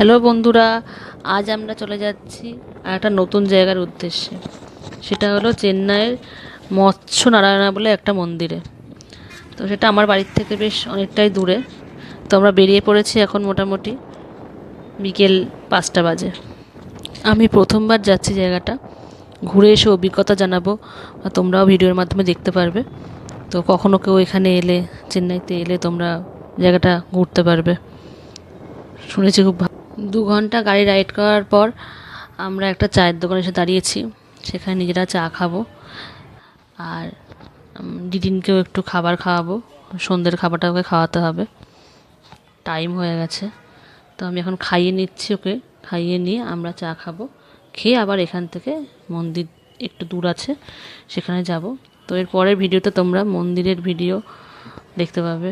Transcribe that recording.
Hello বন্ধুরা, আজ আমরা চলে যাচ্ছি আর একটা নতুন জায়গার উদ্দেশ্যে। সেটা হলো চেন্নাইয়ের মৎস্য নারায়ণা বলে একটা মন্দিরে। তো সেটা আমার বাড়ির থেকে বেশ অনেকটাই দূরে। তো আমরা বেরিয়ে পড়েছি এখন মোটামুটি বিকেল 5টা বাজে। আমি প্রথমবার যাচ্ছি জায়গাটা, ঘুরে এসে অভিজ্ঞতা জানাবো, আর তোমরাও ভিডিওর মাধ্যমে দেখতে পারবে। তো কখনো কেউ এখানে এলে, চেন্নাইতে এলে তোমরা জায়গাটা ঘুরতে পারবে। শুনেছি খুব 2 ঘন্টা গাড়ি রাইড করার পর আমরা একটা চায়ের দোকানে এসে দাঁড়িয়েছি। সেখানে নিজেরা চা খাবো আর দিদিনকেও একটু খাবার খাওয়াবো। সন্ধ্যের খাবারটা ওকে খাওয়াতে হবে, টাইম হয়ে গেছে। তো আমি এখন খাইয়ে নিচ্ছি ওকে, খাইয়ে নিয়ে আমরা চা খাবো। খেয়ে আবার এখান থেকে মন্দির একটু দূর আছে, সেখানে যাব। তো এর পরের ভিডিওতে তোমরা মন্দিরের ভিডিও দেখতে পাবে।